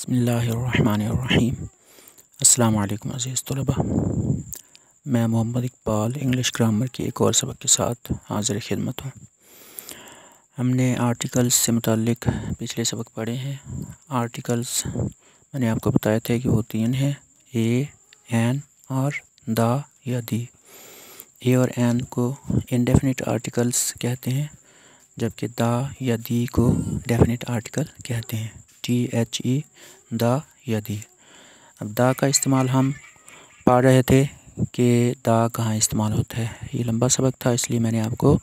बिस्मिल्लाहिर्रहमानिर्रहीम। अस्सलाम वालेकुम अज़ीज़ तलबा। मैं मोहम्मद इकबाल इंग्लिश ग्रामर के एक और सबक के साथ हाज़िर खिदमत हूँ। हमने आर्टिकल्स से मुताल्लिक़ पिछले सबक पढ़े हैं। आर्टिकल्स मैंने आपको बताया था कि वो तीन हैं, ए, एन और द या दी। ए और एन को इंडेफिनिट आर्टिकल्स कहते हैं, जबकि द या दी को डेफिनिट आर्टिकल कहते हैं, THE, द या दी। अब द का इस्तेमाल हम पढ़ रहे थे कि द कहाँ इस्तेमाल होता है। ये लंबा सबक था, इसलिए मैंने आपको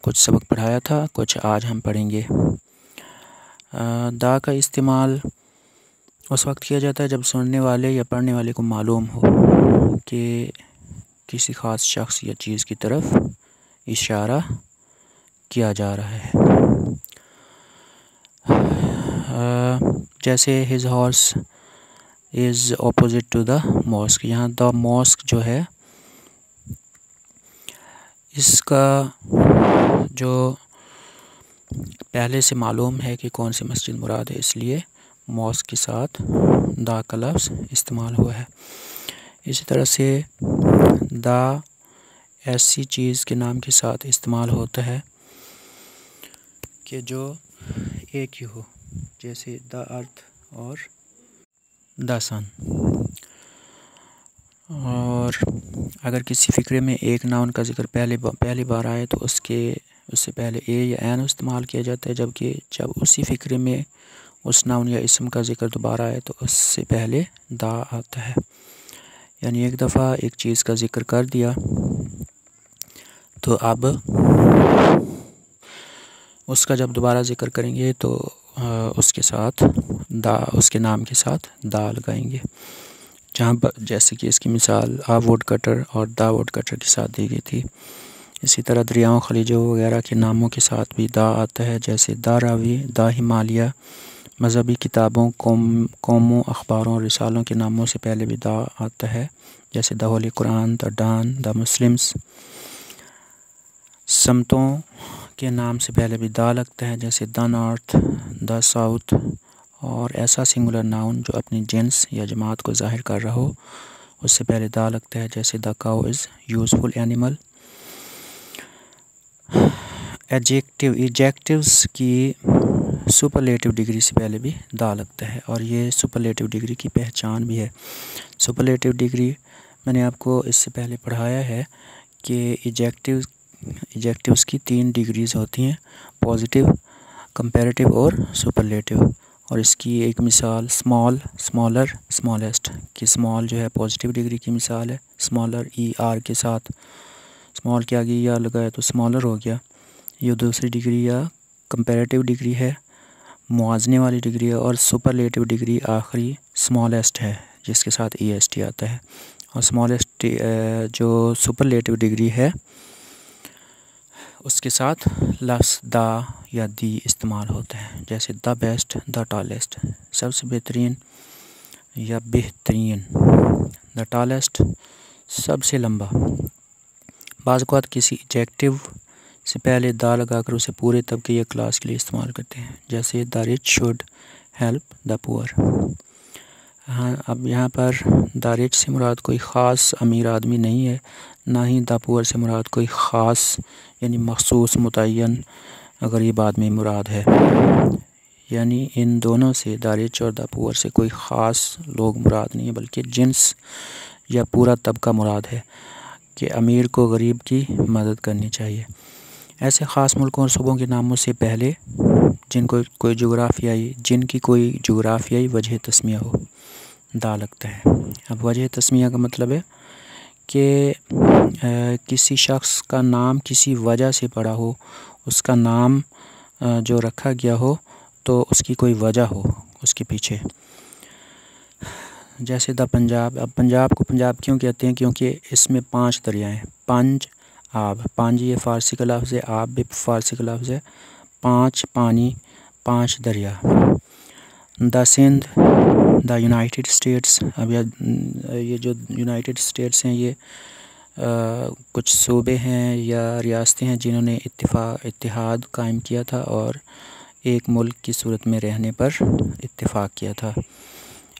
कुछ सबक पढ़ाया था, कुछ आज हम पढ़ेंगे। द का इस्तेमाल उस वक्त किया जाता है जब सुनने वाले या पढ़ने वाले को मालूम हो कि किसी ख़ास शख्स या चीज़ की तरफ इशारा किया जा रहा है। जैसे his horse is opposite to the mosque. यहाँ द मॉस्क जो है, इसका जो पहले से मालूम है कि कौन सी मस्जिद मुराद है, इसलिए मॉस्क के साथ द का लफ्ज़ इस्तेमाल हुआ है। इसी तरह से द ऐसी चीज़ के नाम के साथ इस्तेमाल होता है कि जो एक ही हो, जैसे द अर्थ और द सन। और अगर किसी फ़िक्रे में एक नाउन का ज़िक्र पहली बार आए तो उससे पहले ए या एन इस्तेमाल किया जाता है, जबकि जब उसी फ़िक्रे में उस नाउन या इसम का ज़िक्र दोबारा आए तो उससे पहले द आता है। यानी एक दफ़ा एक चीज़ का ज़िक्र कर दिया तो अब उसका जब दोबारा ज़िक्र करेंगे तो उसके साथ उसके नाम के साथ द लगाएंगे। जहाँ पर जैसे कि इसकी मिसाल आ वुड कटर और द वुड कटर के साथ दी गई थी। इसी तरह दरियाओं, खलीजों वगैरह के नामों के साथ भी द आता है, जैसे द रावी, द हिमालय। मज़हबी किताबों, कौमों, अखबारों और रिसालों के नामों से पहले भी द आता है, जैसे the holy Quran, the dawn, the Muslims. समतों के नाम से पहले भी द लगता है, जैसे द नॉर्थ, द साउथ। और ऐसा सिंगुलर नाउन जो अपनी जिन्स या जमात को ज़ाहिर कर रहा हो, उससे पहले द लगता है, जैसे the cow is useful animal. Adjectives की सुपरलेटिव डिग्री से पहले भी द लगता है, और ये सुपरलेटिव डिग्री की पहचान भी है। सुपरलेटिव डिग्री मैंने आपको इससे पहले पढ़ाया है कि एडजेक्टिव्स की 3 डिग्रीज़ होती हैं, पॉजिटिव, कंपैरेटिव और सुपरलेटिव। और इसकी एक मिसाल स्मॉल, स्मॉलर, स्मॉलेस्ट कि स्मॉल जो है पॉजिटिव डिग्री की मिसाल है। स्मॉलर ER के साथ, स्मॉल के आगे ER लगाया तो स्मॉलर हो गया। ये दूसरी डिग्री या कंपैरेटिव डिग्री है, मुआज़ने वाली डिग्री है। और सुपरलेटिव डिग्री आखिरी स्मॉलेस्ट है, जिसके साथ EST आता है। और स्मॉलेस्ट जो सुपरलेटिव डिग्री है, उसके साथ लफ्ज़ द या दी इस्तेमाल होता है, जैसे द बेस्ट, द टॉलेस्ट, सबसे बेहतरीन या बेहतरीन। द टॉलेस्ट, सबसे लंबा। बाज़ औक़ात किसी एडजेक्टिव से पहले द लगाकर उसे पूरे तबके या क्लास के लिए इस्तेमाल करते हैं, जैसे the rich should help the poor. हाँ, अब यहाँ पर द रिच से मुराद कोई ख़ास अमीर आदमी नहीं है, ना ही द पुअर से मुराद कोई ख़ास यानी मख़सूस मुतय्यन गरीब आदमी मुराद है। यानी इन दोनों से, द रिच और द पुअर से, कोई ख़ास लोग मुराद नहीं है, बल्कि जिन्स या पूरा तबका मुराद है कि अमीर को गरीब की मदद करनी चाहिए। ऐसे ख़ास मुल्कों और सूबों के नामों से पहले जिनकी कोई जोग्राफियाई वजह तस्मिया हो, द लगता है। अब वजह तस्मिया का मतलब है कि किसी शख्स का नाम किसी वजह से पड़ा हो, उसका नाम जो रखा गया हो तो उसकी कोई वजह हो उसके पीछे। जैसे द पंजाब। अब पंजाब को पंजाब क्यों कहते हैं? क्योंकि इसमें 5 दरिया हैं। पंज, आब। पंज ये फ़ारसी का लफ्ज़ है, आब भी फ़ारसी का लफ्ज़ है। 5 पानी, 5 दरिया। The Sindh, the United States. अब ये जो यूनाइटेड स्टेट्स हैं, ये कुछ सूबे हैं या रियासतें हैं जिन्होंने इत्तिहाद कायम किया था, और एक मुल्क की सूरत में रहने पर इत्तेफाक किया था,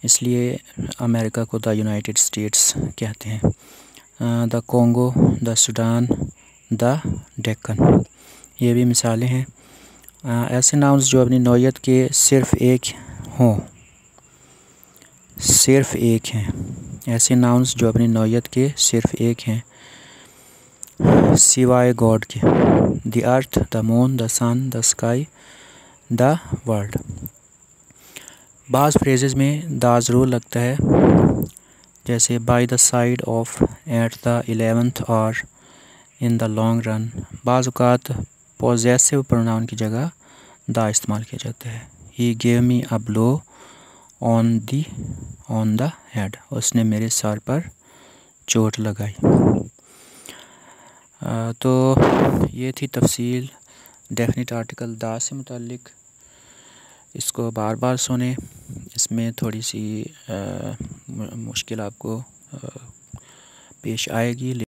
इसलिए अमेरिका को द यूनाइटेड स्टेट्स कहते हैं। The Congo, the Sudan, the Deccan, ये भी मिसालें हैं। ऐसे नाउन्स जो अपनी नौइयत के सिर्फ़ एक हों, सिर्फ़ एक हैं, ऐसे नाउन्स जो अपनी नौइयत के सिर्फ़ एक हैं सिवाय गॉड के। The earth, the moon, the sun, the sky, the world. बाज़ फ्रेजेस में द ज़रूर लगता है, जैसे by the side of, at the 11th hour, in the long run. बाज़ औक़ात पॉजेसिव प्रोनाउन की जगह द इस्तेमाल किया जाता है। He gave me a blow on the head, उसने मेरे सर पर चोट लगाई। तो ये थी तफसील डेफिनेट आर्टिकल द से मुतालिक। इसको बार बार सुने, इसमें थोड़ी सी मुश्किल आपको पेश आएगी।